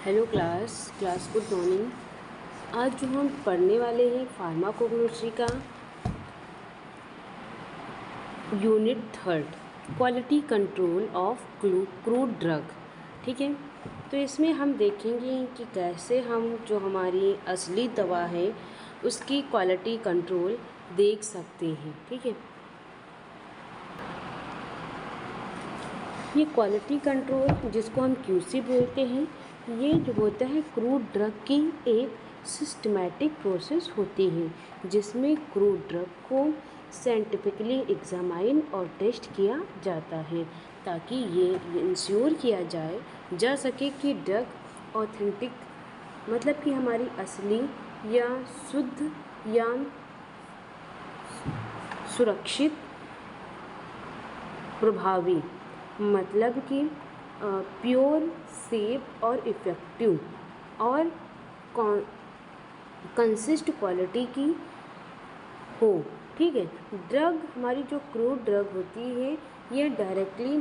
Hello class good morning. आज जो हम पढ़ने वाले हैं फार्माकोग्नोस्ट्री का unit third, quality control of crude drug. ठीक है, तो इसमें हम देखेंगे कि कैसे हम जो हमारी असली दवा है उसकी क्वालिटी कंट्रोल देख सकते हैं। ठीक है, ये क्वालिटी कंट्रोल जिसको हम क्यूसी बोलते हैं, ये जो होता है क्रूड ड्रग की एक सिस्टमैटिक प्रोसेस होती है जिसमें क्रूड ड्रग को साइंटिफिकली एग्जामाइन और टेस्ट किया जाता है ताकि ये इंश्योर किया जा सके कि ड्रग ऑथेंटिक, मतलब कि हमारी असली या शुद्ध या सुरक्षित, प्रभावी, मतलब कि प्योर, सेफ और इफ़ेक्टिव और कंसिस्ट क्वालिटी की हो। ठीक है, ड्रग हमारी जो क्रूड ड्रग होती है ये डायरेक्टली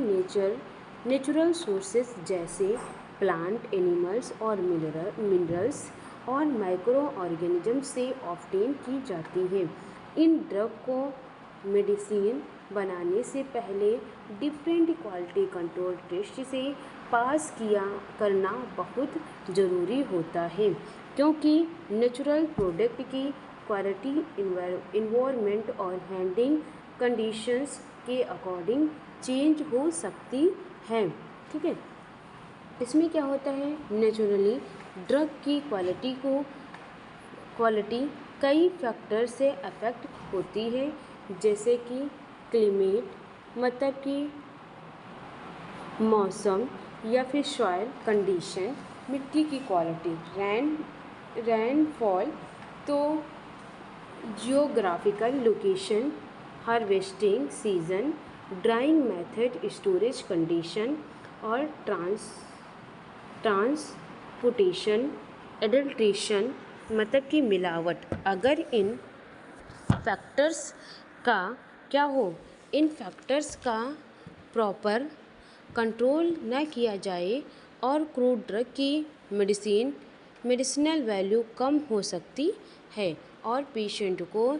नेचुरल सोर्सेस जैसे प्लांट, एनिमल्स और मिनरल्स और माइक्रो ऑर्गेनिज्म से ऑब्टेन की जाती है। इन ड्रग को मेडिसिन बनाने से पहले डिफरेंट क्वालिटी कंट्रोल टेस्ट से पास करना बहुत ज़रूरी होता है, क्योंकि नेचुरल प्रोडक्ट की क्वालिटी इन्वायरमेंट और हैंडलिंग कंडीशंस के अकॉर्डिंग चेंज हो सकती है। ठीक है, इसमें क्या होता है, नेचुरली ड्रग की क्वालिटी कई फैक्टर से अफेक्ट होती है, जैसे कि क्लाइमेट, मतलब कि मौसम या फिर सॉइल कंडीशन, मिट्टी की क्वालिटी, रेनफॉल, तो geographical location, harvesting season, drawing method, storage condition और ट्रांसपोर्टेशन, एडल्ट्रेशन, मतलब कि मिलावट। अगर इन फैक्टर्स का क्या हो, इन फैक्टर्स का प्रॉपर कंट्रोल न किया जाए और क्रूड ड्रग की मेडिसिनल वैल्यू कम हो सकती है और पेशेंट को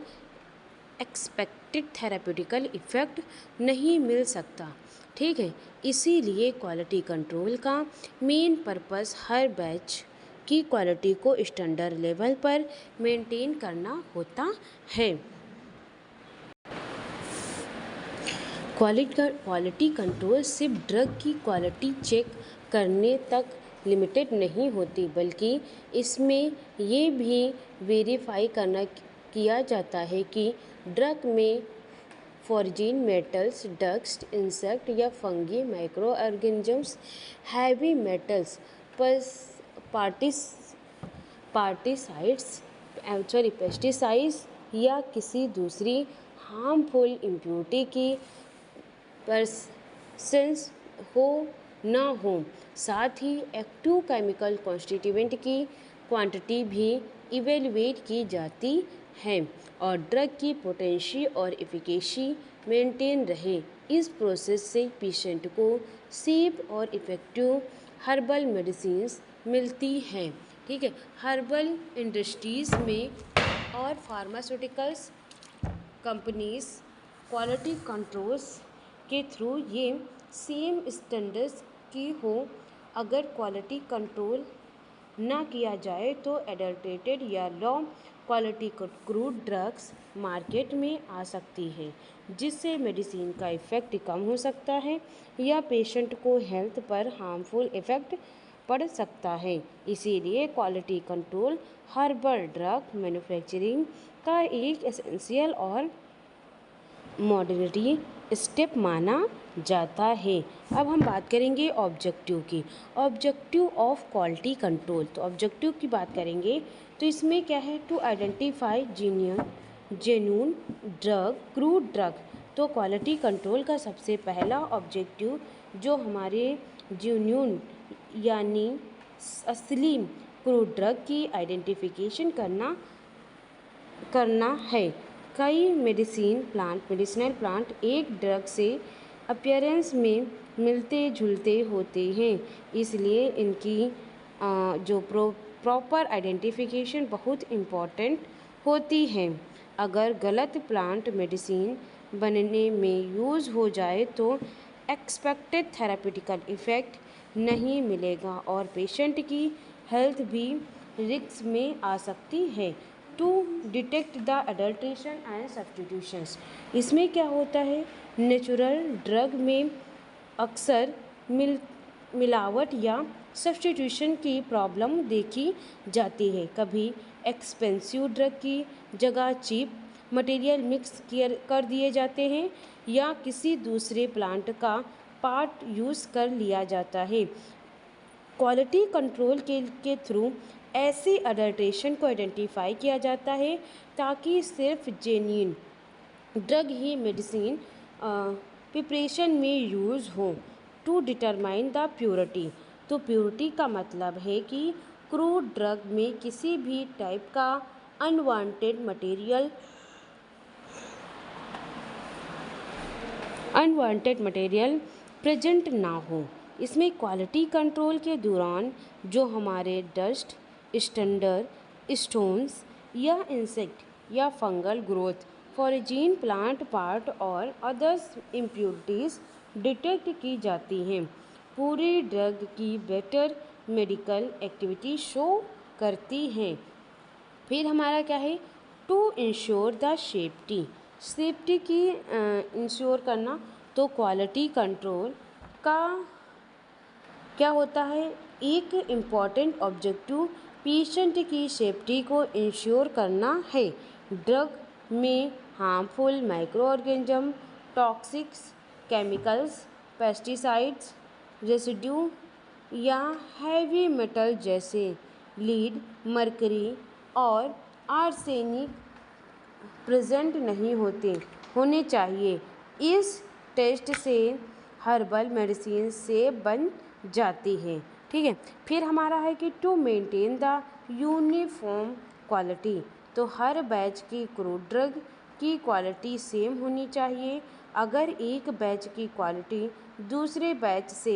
एक्सपेक्टेड थेराप्यूटिकल इफ़ेक्ट नहीं मिल सकता। ठीक है, इसीलिए क्वालिटी कंट्रोल का मेन पर्पस हर बैच की क्वालिटी को स्टैंडर्ड लेवल पर मेंटेन करना होता है। क्वालिटी कंट्रोल सिर्फ ड्रग की क्वालिटी चेक करने तक लिमिटेड नहीं होती, बल्कि इसमें ये भी वेरीफाई किया जाता है कि ड्रग में फॉरेन मेटल्स, डस्ट, इंसेक्ट या fungi, micro organisms, heavy metals, pesticides या किसी दूसरी हार्मफुल इम्प्योरिटी की परसेंस हो ना हो। साथ ही एक्टिव केमिकल कॉन्स्टिट्यूएंट की क्वांटिटी भी इवेलुएट की जाती है और ड्रग की पोटेंसी और एफिकेसी मेंटेन रहे। इस प्रोसेस से पेशेंट को सेफ और इफ़ेक्टिव हर्बल मेडिसिन्स मिलती हैं। ठीक है, हर्बल इंडस्ट्रीज़ में और फार्मास्यूटिकल्स कंपनीज क्वालिटी कंट्रोल्स के थ्रू ये सेम स्टैंडर्ड्स की हो। अगर क्वालिटी कंट्रोल ना किया जाए तो एडल्ट्रेटेड या low quality crude drugs market में आ सकती है, जिससे मेडिसिन का इफ़ेक्ट कम हो सकता है या पेशेंट को हेल्थ पर हार्मफुल इफ़ेक्ट पड़ सकता है। इसीलिए quality control herbal drug manufacturing का एक एसेंशियल और मॉडर्निटी स्टेप माना जाता है। अब हम बात करेंगे ऑब्जेक्टिव की, ऑब्जेक्टिव ऑफ क्वालिटी कंट्रोल। तो ऑब्जेक्टिव की बात करेंगे तो इसमें क्या है, to identify genuine drug, crude drug. तो क्वालिटी कंट्रोल का सबसे पहला ऑब्जेक्टिव जो हमारे जेन्युइन यानी असली क्रूड ड्रग की आइडेंटिफिकेशन करना है। कई मेडिसिनल प्लांट एक ड्रग से अपीयरेंस में मिलते जुलते होते हैं, इसलिए इनकी जो प्रॉपर आइडेंटिफिकेशन बहुत इम्पॉर्टेंट होती है। अगर गलत प्लांट मेडिसिन बनने में यूज़ हो जाए तो एक्सपेक्टेड थेरापेटिकल इफ़ेक्ट नहीं मिलेगा और पेशेंट की हेल्थ भी रिस्क में आ सकती है। To detect the adulteration and substitutions, इसमें क्या होता है, नेचुरल ड्रग में अक्सर मिलावट या सब्स्टिट्यूशन की प्रॉब्लम देखी जाती है। कभी एक्सपेंसिव ड्रग की जगह चीप मटेरियल मिक्स कर दिए जाते हैं या किसी दूसरे प्लांट का पार्ट यूज़ कर लिया जाता है। क्वालिटी कंट्रोल के थ्रू ऐसे अडल्ट्रेशन को आइडेंटिफाई किया जाता है ताकि सिर्फ जेन्युइन ड्रग ही मेडिसिन प्रिपरेशन में यूज़ हो। टू डिटरमाइन द प्योरिटी, तो प्योरिटी का मतलब है कि क्रूड ड्रग में किसी भी टाइप का अनवांटेड मटेरियल प्रेजेंट ना हो। इसमें क्वालिटी कंट्रोल के दौरान जो हमारे डस्ट, स्टैंडर्ड स्टोन्स या इंसेक्ट या फंगल ग्रोथ, फॉरेजिन प्लांट पार्ट और अदर्स इम्प्योरिटीज़ डिटेक्ट की जाती हैं। पूरी ड्रग की बेटर मेडिकल एक्टिविटी शो करती हैं। फिर हमारा क्या है, टू इंश्योर द सेफ्टी की इंश्योर करना, तो क्वालिटी कंट्रोल का क्या होता है, एक इम्पॉर्टेंट ऑब्जेक्टिव पेशेंट की सेफ्टी को इंश्योर करना है। ड्रग में harmful micro organism, toxics chemicals, pesticides, residue या हैवी मेटल जैसे लीड, मरकरी और आर्सेनिक प्रेजेंट नहीं होने चाहिए। इस टेस्ट से हर्बल मेडिसिन से बन जाती है। ठीक है, फिर हमारा है कि to maintain the uniform quality, तो हर बैच की क्रूड ड्रग की क्वालिटी सेम होनी चाहिए। अगर एक बैच की क्वालिटी दूसरे बैच से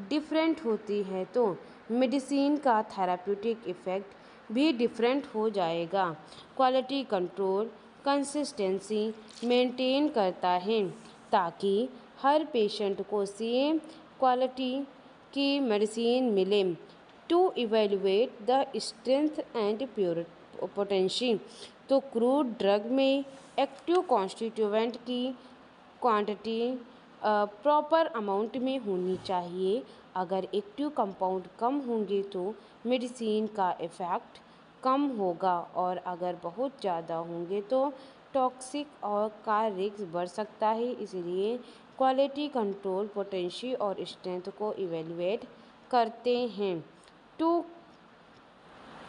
डिफरेंट होती है तो मेडिसिन का थेराप्यूटिक इफ़ेक्ट भी डिफरेंट हो जाएगा। क्वालिटी कंट्रोल कंसिस्टेंसी मेंटेन करता है ताकि हर पेशेंट को सेम क्वालिटी की मेडिसिन मिले। To evaluate the strength and potential, तो क्रूड ड्रग में एक्टिव कॉन्स्टिट्यूएंट की क्वांटिटी प्रॉपर अमाउंट में होनी चाहिए। अगर एक्टिव कंपाउंड कम होंगे तो मेडिसिन का इफ़ेक्ट कम होगा और अगर बहुत ज़्यादा होंगे तो टॉक्सिक और का रिस्क बढ़ सकता है। इसलिए क्वालिटी कंट्रोल पोटेंशियल और स्ट्रेंथ को इवेलुएट करते हैं। टू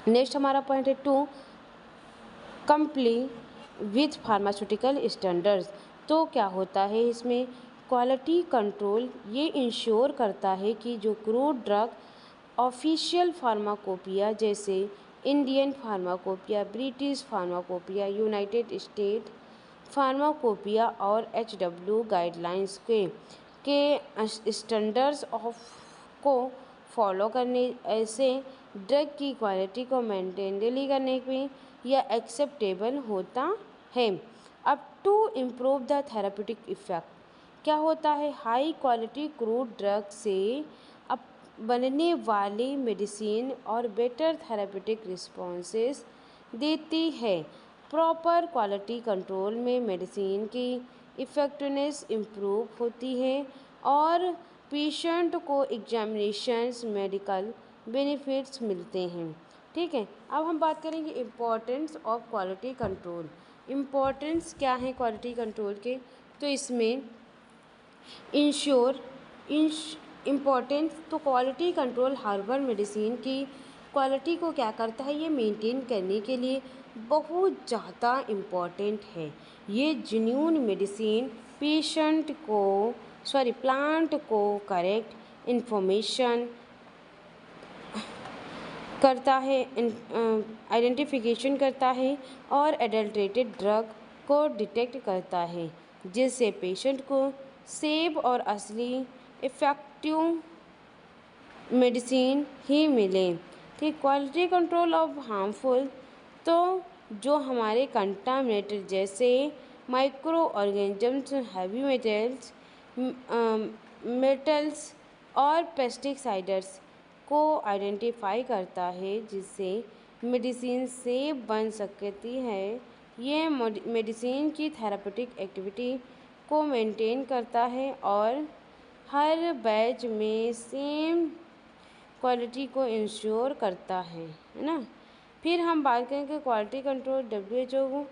नेक्स्ट हमारा पॉइंट है, to comply with pharmaceutical standards, तो क्या होता है इसमें, क्वालिटी कंट्रोल ये इंश्योर करता है कि जो क्रूड ड्रग ऑफिशियल फार्माकोपिया जैसे Indian pharmacopoeia, British pharmacopoeia, United state pharmacopoeia और HW गाइडलाइंस के स्टैंडर्ड्स को फॉलो करने, ऐसे ड्रग की क्वालिटी को मेंटेनली करने में यह एक्सेप्टेबल होता है। अब to improve the therapeutic effect, क्या होता है, हाई क्वालिटी क्रूड ड्रग से अब बनने वाली मेडिसिन और बेटर थेराप्यूटिक रिस्पॉन्सेस देती है। प्रॉपर क्वालिटी कंट्रोल में मेडिसिन की इफ़ेक्टिवनेस इम्प्रूव होती है और पेशेंट को एग्जामिनेशंस मेडिकल बेनिफिट्स मिलते हैं। ठीक है, अब हम बात करेंगे importance of quality control. Importance क्या है क्वालिटी कंट्रोल के, तो इसमें इंश्योर इम्पोर्टेंस, तो क्वालिटी कंट्रोल हर्बल मेडिसिन की क्वालिटी को क्या करता है, ये मेंटेन करने के लिए बहुत ज़्यादा इम्पॉर्टेंट है। ये जेन्युइन मेडिसिन प्लांट को करेक्ट इन्फॉर्मेशन करता है, आइडेंटिफिकेशन करता है और एडल्ट्रेटेड ड्रग को डिटेक्ट करता है, जिससे पेशेंट को सेफ और असली इफ़ेक्टिव मेडिसिन ही मिले। ठीक, क्वालिटी कंट्रोल ऑफ हार्मफुल, तो जो हमारे कंटामिनेटेड जैसे micro organisms, heavy metals, metals और पेस्टिसाइड्स को आइडेंटिफाई करता है जिससे मेडिसिन सेफ बन सकती है। ये मेडिसिन की थेरापेटिक एक्टिविटी को मेंटेन करता है और हर बैच में सेम क्वालिटी को इंश्योर करता है ना। फिर हम बात करेंगे क्वालिटी कंट्रोल WHO को,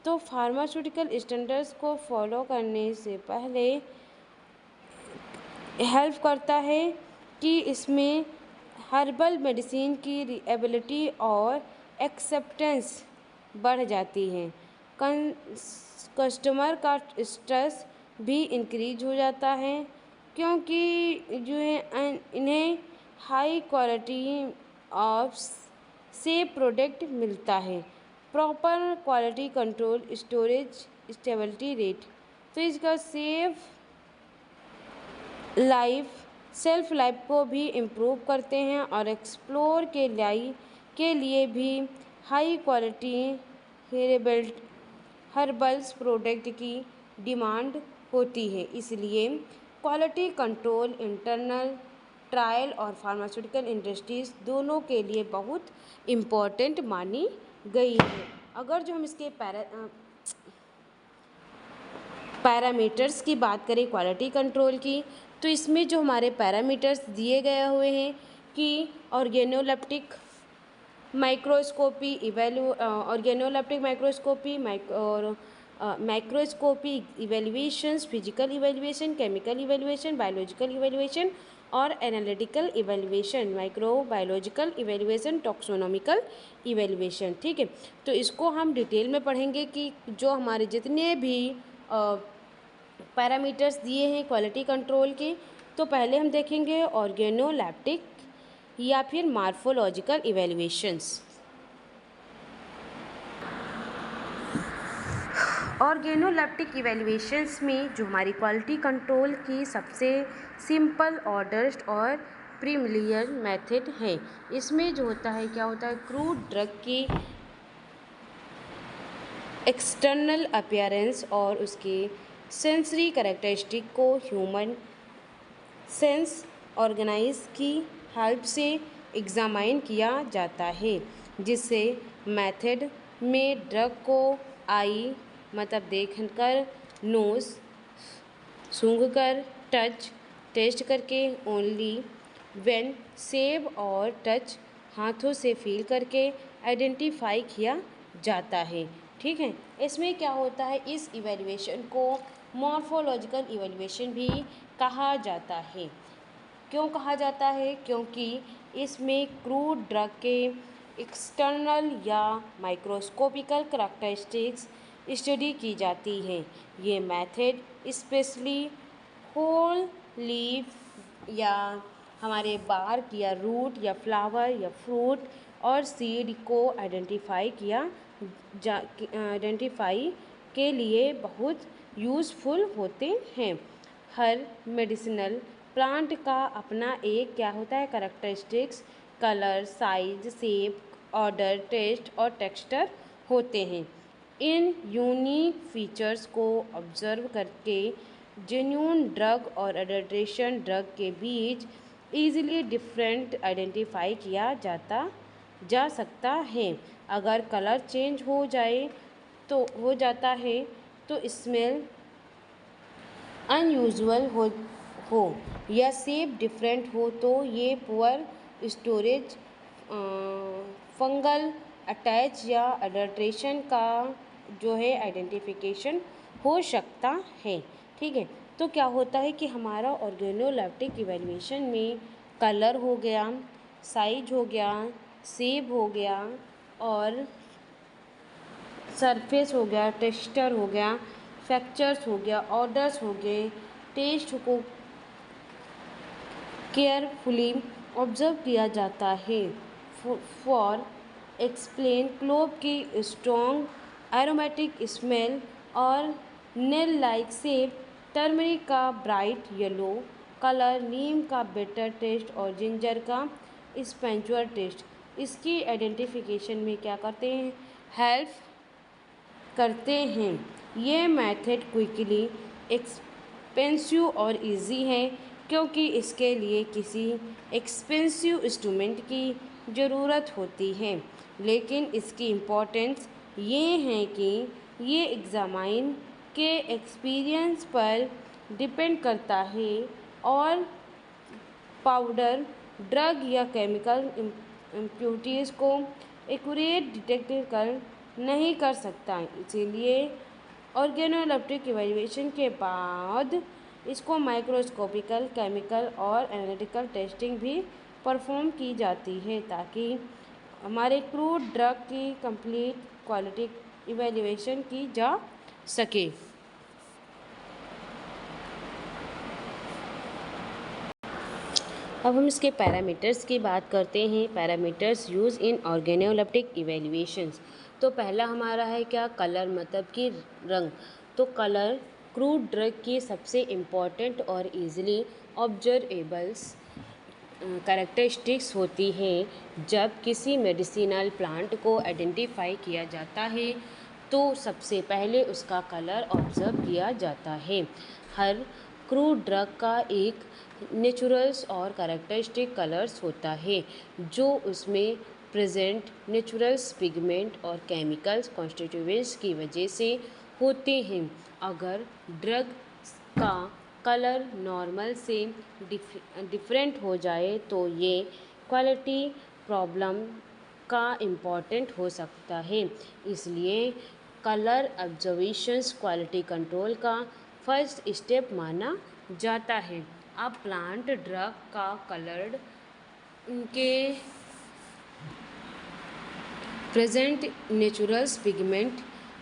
तो फार्मास्यूटिकल स्टैंडर्ड्स को फॉलो करने से पहले हेल्प करता है कि इसमें हर्बल मेडिसिन की रिएबिलिटी और एक्सेप्टेंस बढ़ जाती है। कस्टमर का स्ट्रेस भी इंक्रीज हो जाता है क्योंकि जो है इन्हें high quality of safe product मिलता है। Proper quality control, storage, stability rate, तो इसका सेल्फ लाइफ को भी इम्प्रूव करते हैं और एक्सप्लोर के लिए भी हाई क्वालिटी हर्बल्स प्रोडक्ट की डिमांड होती है। इसलिए क्वालिटी कंट्रोल इंटरनल ट्रायल और फार्मास्यूटिकल इंडस्ट्रीज दोनों के लिए बहुत इम्पोर्टेंट मानी गई है। अगर जो हम इसके पैरामीटर्स की बात करें क्वालिटी कंट्रोल की, तो इसमें जो हमारे पैरामीटर्स दिए गए हुए हैं कि ऑर्गेनोलेप्टिक माइक्रोस्कोपी और microscopy evaluations, physical evaluation, chemical evaluation, biological evaluation और analytical evaluation, microbiological evaluation, taxonomical evaluation. ठीक है, तो इसको हम डिटेल में पढ़ेंगे कि जो हमारे जितने भी पैरामीटर्स दिए हैं क्वालिटी कंट्रोल के, तो पहले हम देखेंगे ऑर्गेनोलेप्टिक या फिर मार्फोलॉजिकल इवेल्युएशंस। ऑर्गेनोलेप्टिक इवेल्युएशंस में जो हमारी क्वालिटी कंट्रोल की सबसे सिंपल, ऑर्डर्ड और प्रीमिलियर मेथड है। इसमें जो होता है क्या होता है, क्रूड ड्रग की एक्सटर्नल अपीयरेंस और उसके सेंसरी कैरेक्टरिस्टिक को ह्यूमन सेंस ऑर्गेनाइज की हेल्प से एग्जामाइन किया जाता है, जिससे मेथड में ड्रग को आई मतलब देखकर, नोज सूंघकर, टच टेस्ट करके, ओनली व्हेन सेव और टच हाथों से फील करके आइडेंटिफाई किया जाता है। ठीक है, इसमें क्या होता है, इस इवेल्युएशन को मॉर्फोलॉजिकल इवेल्युएशन भी कहा जाता है। क्यों कहा जाता है, क्योंकि इसमें क्रूड ड्रग के एक्सटर्नल या माइक्रोस्कोपिकल करैक्टरिस्टिक्स स्टडी की जाती है। ये मेथड स्पेशली होल लीफ या हमारे बार्क या रूट या फ्लावर या फ्रूट और सीड को आइडेंटिफाई के लिए बहुत यूज़फुल होते हैं। हर मेडिसिनल प्लांट का अपना एक क्या होता है, characteristics, colour, size, shape, order, test और टेक्सचर होते हैं। इन यूनिक फीचर्स को ऑब्जर्व करके जेन्युइन ड्रग और एडल्ट्रेशन ड्रग के बीच ईजिली डिफरेंट आइडेंटिफाई किया जा सकता है। अगर कलर चेंज हो जाता है तो स्मेल अनयूजुअल हो या शेप डिफरेंट हो तो ये पुअर स्टोरेज, फंगल अटैच या अडल्ट्रेशन का जो है आइडेंटिफिकेशन हो सकता है। ठीक है, तो क्या होता है कि हमारा ऑर्गेनोलेप्टिक इवेल्युएशन में कलर हो गया, साइज हो गया, शेप हो गया और सरफेस हो गया, टेक्सचर हो गया, फैक्चर्स हो गया, ऑर्डर्स हो गए, टेस्ट को केयरफुली ऑब्जर्व किया जाता है। फॉर एक्सप्लेन क्लोव की स्ट्रॉन्ग एरोमेटिक स्मेल और नेल लाइक शेप, टर्मरिक का ब्राइट येलो कलर, नीम का बेटर टेस्ट और जिंजर का स्पेंचुअल टेस्ट। इसकी आइडेंटिफिकेशन में क्या करते हैं, हेल्प करते हैं। ये मेथड क्विकली एक्सपेंसिव और इजी है क्योंकि इसके लिए किसी एक्सपेंसिव इंस्ट्रूमेंट की ज़रूरत होती है, लेकिन इसकी इम्पोर्टेंस ये है कि ये एग्जामाइन के एक्सपीरियंस पर डिपेंड करता है और पाउडर, ड्रग या केमिकल इम्प्योरिटीज़ को एक्यूरेट डिटेक्ट कर नहीं कर सकता। इसीलिए ऑर्गेनोइलेक्ट्रिक इवैल्यूएशन के बाद इसको माइक्रोस्कोपिकल, केमिकल और एनालिटिकल टेस्टिंग भी परफॉर्म की जाती है ताकि हमारे क्रूड ड्रग की कंप्लीट क्वालिटी इवैल्यूएशन की जा सके। अब हम इसके पैरामीटर्स की बात करते हैं। Parameters use in organoleptic evaluations. तो पहला हमारा है क्या, कलर, मतलब कि रंग। तो कलर क्रूड ड्रग की सबसे इम्पॉर्टेंट और इजीली ऑब्जर्वेबल्स कैरेक्टरिस्टिक्स होती है। जब किसी मेडिसिनल प्लांट को आइडेंटिफाई किया जाता है तो सबसे पहले उसका कलर ऑब्जर्व किया जाता है। हर क्रूड ड्रग का एक नेचुरल्स और कैरेक्टरिस्टिक कलर्स होता है जो उसमें प्रेजेंट नेचुरल्स, पिगमेंट और केमिकल्स कॉन्स्टिट्यूएंट्स की वजह से होते हैं। अगर ड्रग का कलर नॉर्मल से डिफरेंट हो जाए तो ये क्वालिटी प्रॉब्लम का इम्पॉर्टेंट हो सकता है। इसलिए कलर ऑब्जर्वेशंस क्वालिटी कंट्रोल का फर्स्ट स्टेप माना जाता है। अब प्लांट ड्रग का कलर्ड उनके प्रेजेंट नेचुरल्स पिगमेंट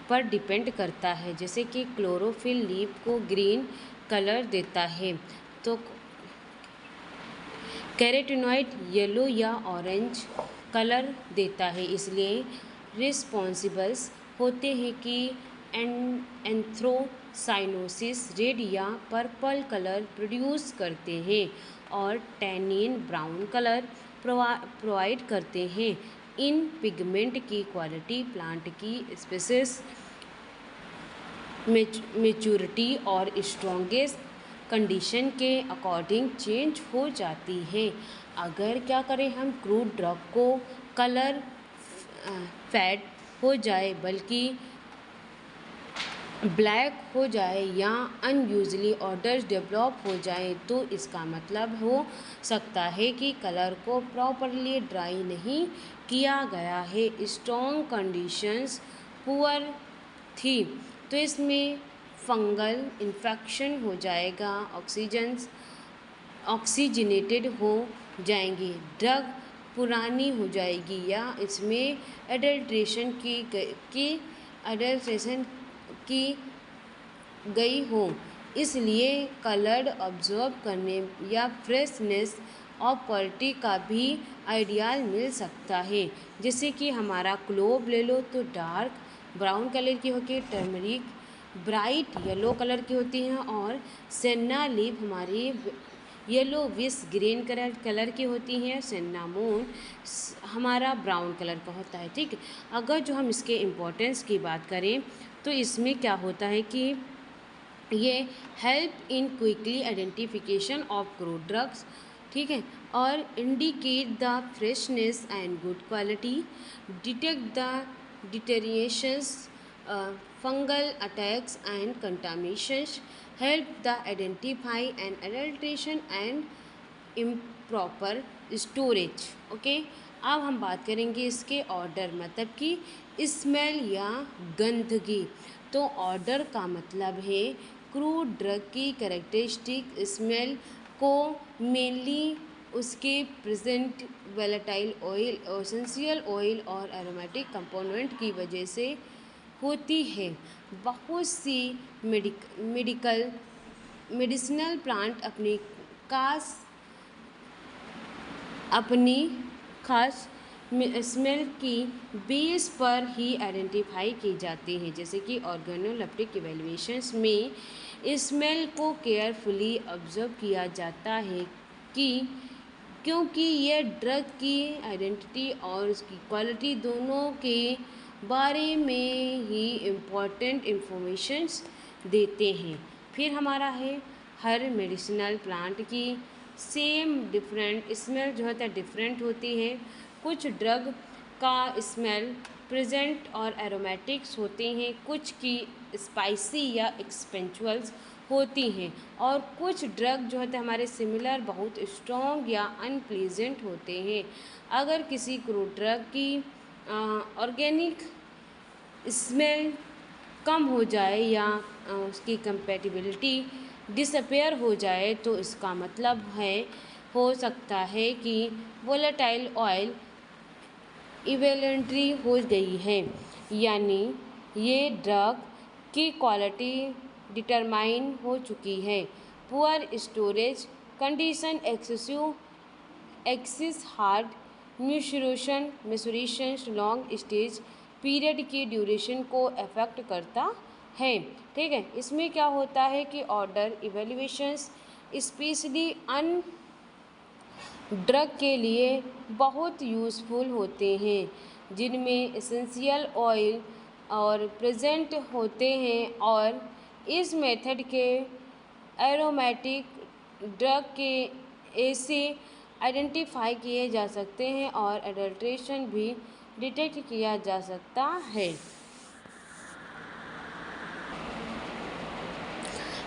पर डिपेंड करता है। जैसे कि क्लोरोफिल लीफ को ग्रीन कलर देता है तो कैरोटीनॉइड येलो या ऑरेंज कलर देता है। इसलिए रिस्पॉन्सिबल्स होते हैं कि एंथ्रोसाइनोसिस रेड या पर्पल कलर प्रोड्यूस करते हैं और टैनिन ब्राउन कलर प्रोवाइड करते हैं। इन पिगमेंट की क्वालिटी प्लांट की स्पीसीज, मेच्योरिटी और स्ट्रॉन्गेस्ट कंडीशन के अकॉर्डिंग चेंज हो जाती है। अगर क्या करें हम, क्रूड ड्रग को कलर फेड हो जाए बल्कि ब्लैक हो जाए या अनयूजली ऑर्डर्स डेवलप हो जाए तो इसका मतलब हो सकता है कि कलर को प्रॉपरली ड्राई नहीं किया गया है, स्ट्रॉन्ग कंडीशंस पुअर थी तो इसमें फंगल इन्फेक्शन हो जाएगा, ऑक्सीजनेटेड हो जाएंगी, ड्रग पुरानी हो जाएगी या इसमें एडल्ट्रेशन की गई हो। इसलिए कलर्ड ऑब्जर्व करने या फ्रेशनेस और क्वालिटी का भी आइडिया मिल सकता है। जैसे कि हमारा क्लोव ले लो तो डार्क ब्राउन कलर की होती है, टर्मरिक ब्राइट येलो कलर की होती हैं और सेन्ना लीफ हमारी येलो विस ग्रीन कलर की होती हैं। सिन्नामोन हमारा ब्राउन कलर का होता है। ठीक है, अगर जो हम इसके इम्पोर्टेंस की बात करें तो इसमें क्या होता है कि ये help in quickly identification of crude drugs, ठीक है, और indicate the freshness and good quality, detect the deteriorations, fungal attacks and contaminations, help the identify an adulteration and improper storage। Okay, अब हम बात करेंगे इसके ऑर्डर, मतलब कि स्मेल या गंध की। तो ऑर्डर का मतलब है क्रूड ड्रग की कैरेक्टरिस्टिक स्मेल को मेनली उसके present volatile oil, essential oil और एरोमेटिक कंपोनेंट की वजह से होती है। बहुत सी मेडिसिनल प्लांट अपनी खास स्मेल की बेस पर ही आइडेंटिफाई की जाती हैं। जैसे कि ऑर्गेनोइलेक्ट्रिक इवैल्यूएशंस में स्मेल को केयरफुली ऑब्जर्व किया जाता है कि क्योंकि ये ड्रग की आइडेंटिटी और उसकी क्वालिटी दोनों के बारे में ही इम्पॉर्टेंट इंफॉर्मेशंस देते हैं। फिर हमारा है हर मेडिसिनल प्लांट की सेम डिफरेंट स्मेल जो होता है डिफरेंट होती है। कुछ ड्रग का स्मेल प्रेजेंट और एरोमेटिक्स होते हैं, कुछ की स्पाइसी या एक्सपेंचुअल्स होती हैं, और कुछ ड्रग जो होते हैं हमारे सिमिलर बहुत स्ट्रॉन्ग या अनप्लीजेंट होते हैं। अगर किसी क्रूड ड्रग की ऑर्गेनिक स्मेल कम हो जाए या उसकी कंपैटिबिलिटी डिसअपेयर हो जाए तो इसका मतलब है हो सकता है कि वोलेटाइल ऑयल इवेलेंट्री हो गई है, यानी ये ड्रग की क्वालिटी डिटरमाइन हो चुकी है। Poor storage condition, excess hard maceration long stage period की ड्यूरेशन को अफेक्ट करता है। ठीक है, इसमें क्या होता है कि order evaluations specially on drug के लिए बहुत यूज़फुल होते हैं जिनमें एसेंशियल ऑयल और प्रेजेंट होते हैं, और इस मेथड के एरोमेटिक ड्रग के ऐसे आइडेंटिफाई किए जा सकते हैं और एडल्ट्रेशन भी डिटेक्ट किया जा सकता है।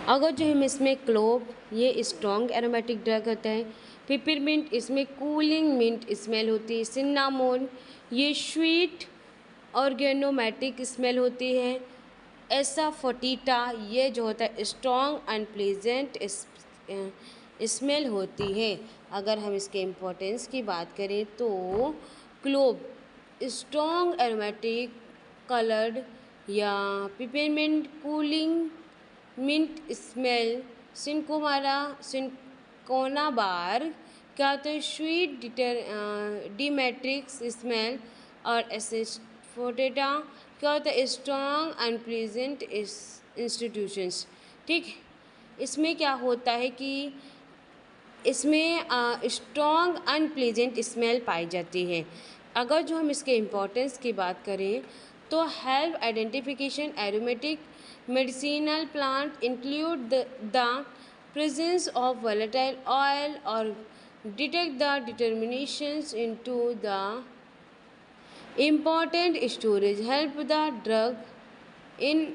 अगर जो हम इसमें क्लोव, ये स्ट्रॉन्ग एरोमेटिक ड्रग होता है। पिपरमिंट, इसमें कूलिंग मिंट स्मेल होती है। सिन्नामोन, ये स्वीट ऑर्गेनोमेटिक स्मेल होती है। एसाफोटिटा, ये जो होता है स्ट्रॉन्ग अनप्लीजेंट स्मेल होती है। अगर हम इसके इम्पोर्टेंस की बात करें तो क्लोव स्ट्रॉन्ग एरोमेटिक कलर्ड या peppermint cooling mint smell, cinchona bark क्या होता है स्वीट डीमेट्रिक्स स्मेल, और एसेफोटेटा क्या होता है स्ट्रॉन्ग अनप्लीजेंट इंस्टीट्यूशंस। ठीक, इसमें क्या होता है कि इसमें स्ट्रॉन्ग अनप्लीजेंट स्मेल पाई जाती है। अगर जो हम इसके इम्पोर्टेंस की बात करें तो help identification aromatic medicinal plant include the presence of volatile oil or detect the determinations into the important storage, help the drug in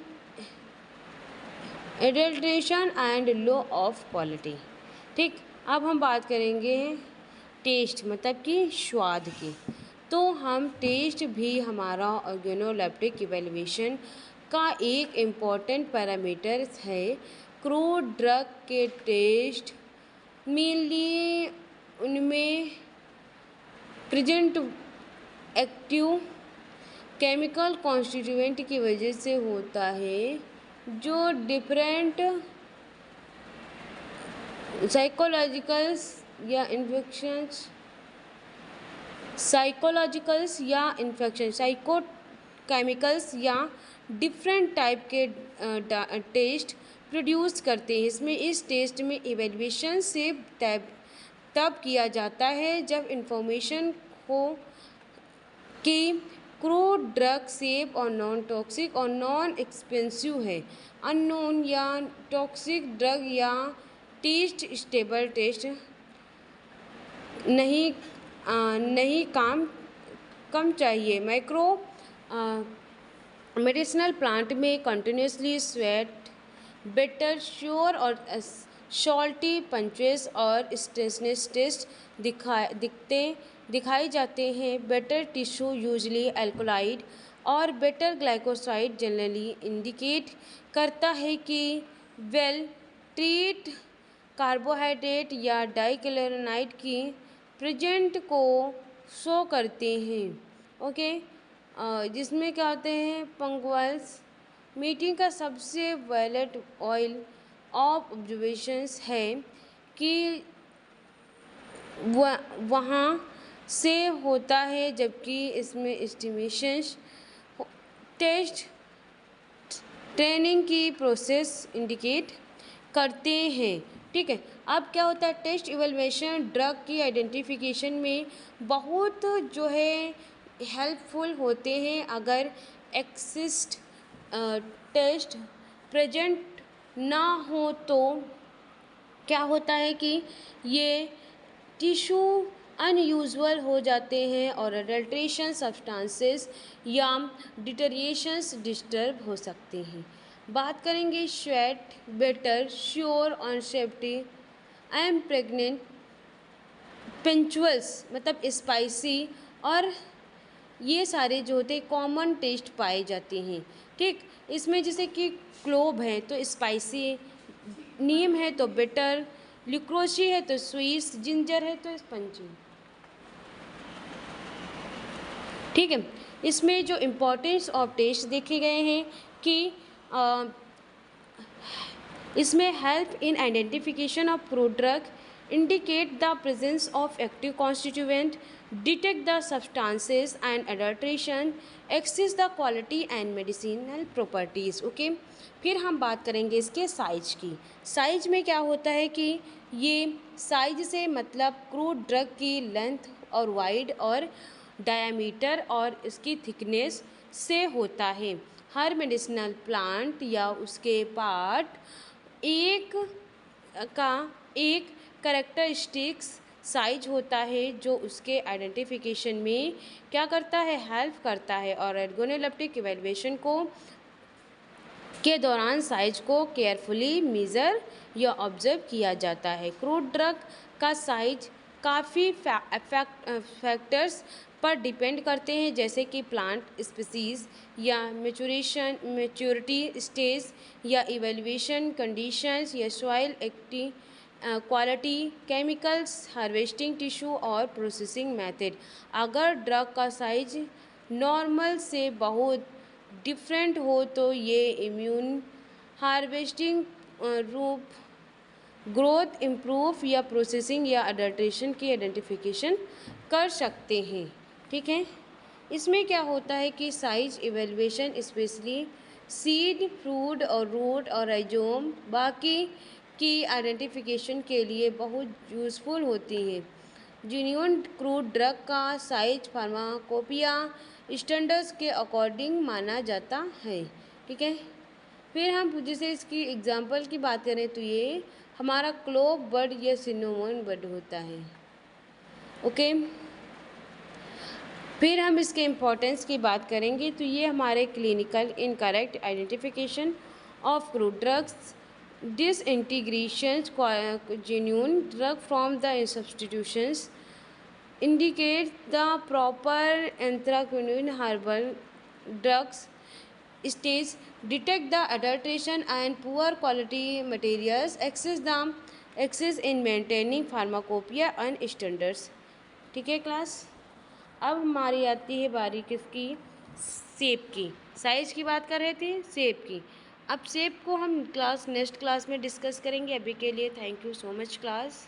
adulteration and low of quality। ठीक, अब हम बात करेंगे टेस्ट मतलब कि स्वाद की। तो हम टेस्ट भी हमारा ऑर्गेनोलेप्टिक इवेल्युएशन का एक इम्पॉर्टेंट पैरामीटर है। क्रूड ड्रग के टेस्ट मेनली उनमें प्रेजेंट एक्टिव केमिकल कॉन्स्टिट्यूएंट की वजह से होता है, जो डिफरेंट साइकोलॉजिकल्स या साइकोकेमिकल्स या डिफरेंट टाइप के टेस्ट प्रोड्यूस करते हैं। इसमें इस टेस्ट में इवेल्युएशन से तब किया जाता है जब इंफॉर्मेशन हो कि क्रूड ड्रग सेफ और नॉन टॉक्सिक और नॉन एक्सपेंसिव है। अननोन या टॉक्सिक ड्रग या टेस्ट स्टेबल टेस्ट नहीं कम चाहिए। माइक्रो मेडिसिनल प्लांट में कंटिन्यूसली स्वेट बेटर श्योर और सॉल्टी पंचेस और स्टेसनेस टेस्ट दिखाई जाते हैं। बेटर टिश्यू यूजली एल्कोलाइड और बेटर ग्लाइकोसाइड जनरली इंडिकेट करता है कि वेल ट्रीट कार्बोहाइड्रेट या डाइक्लोराइड की प्रेजेंट को शो करते हैं। ओके, जिसमें क्या होते हैं पंक्चुअल्स मीटिंग का सबसे वैलिड ऑयल ऑफ ऑब्जर्वेशंस है कि वहाँ से होता है, जबकि इसमें एस्टिमेशंस टेस्ट ट्रेनिंग की प्रोसेस इंडिकेट करते हैं। ठीक है, अब क्या होता है, टेस्ट इवैल्यूएशन ड्रग की आइडेंटिफिकेशन में बहुत जो है हेल्पफुल होते हैं। अगर एक्सिस्ट टेस्ट प्रेजेंट ना हो तो क्या होता है कि ये टिश्यू अनयूजुअल हो जाते हैं और अडल्ट्रेशन सब्सटेंसेस या डिटेरिएशंस डिस्टर्ब हो सकते हैं। बात करेंगे sweet, bitter, sour on safety, I am pregnant, pungents मतलब स्पाइसी, और ये सारे जो होते हैं कॉमन टेस्ट पाए जाते हैं। ठीक, इसमें जैसे कि क्लोव है तो स्पाइसी, नीम है तो बिटर, लिक्रोसी है तो स्वीट्स, जिंजर है तो स्पंजी। ठीक है, इसमें जो इम्पोर्टेंस ऑफ टेस्ट देखे गए हैं कि इसमें help in identification of product, indicate the presence of active constituent, detect the substances and adulteration, assess the quality and medicinal properties। Okay, फिर हम बात करेंगे इसके साइज की। साइज में क्या होता है कि ये साइज से मतलब क्रूड ड्रग की लेंथ और वाइड और डायामीटर और इसकी थिकनेस से होता है। हर मेडिसिनल प्लांट या उसके पार्ट एक का एक कैरेक्टरिस्टिक्स साइज होता है जो उसके आइडेंटिफिकेशन में क्या करता है, हेल्प करता है। और एर्गोनोलेप्टिक इवैल्यूएशन को के दौरान साइज को केयरफुली मेज़र या ऑब्जर्व किया जाता है। क्रूड ड्रग का साइज काफ़ी फैक्टर्स पर डिपेंड करते हैं, जैसे कि प्लांट स्पीसीज़ या मैच्योरिटी स्टेज या इवैल्यूएशन कंडीशंस या soil quality, chemicals, harvesting tissue और प्रोसेसिंग मेथड। अगर ड्रग का साइज नॉर्मल से बहुत डिफरेंट हो तो ये इम्यून हार्वेस्टिंग रूप, ग्रोथ इम्प्रूव या प्रोसेसिंग या अडल्ट्रेशन की आइडेंटिफिकेशन कर सकते हैं। ठीक है, इसमें क्या होता है कि size evaluation specially seed, fruit और रूट और राइजोम बाकी की आइडेंटिफिकेशन के लिए बहुत यूज़फुल होती हैं। जेन्युइन क्रूड ड्रग का साइज फार्माकोपिया स्टैंडर्ड्स के अकॉर्डिंग माना जाता है। ठीक है, फिर हम जैसे इसकी एग्जांपल की बात करें तो ये हमारा क्लोव बड या सिनेमन बड होता है। ओके, फिर हम इसके इम्पोर्टेंस की बात करेंगे तो ये हमारे clinical incorrect identification of crude drugs, disintegrations genuine drug from the substitutions, indicate the proper anthraquinone herbal drugs stage, detect the adulteration and poor quality materials, access in maintaining pharmacopoeia and standards। ठीक है class, अब हमारी आती है बारी किसकी, सेब की। साइज की बात कर रहे थे, सेब की। अब सेब को हम नेक्स्ट क्लास में डिस्कस करेंगे। अभी के लिए thank you so much class.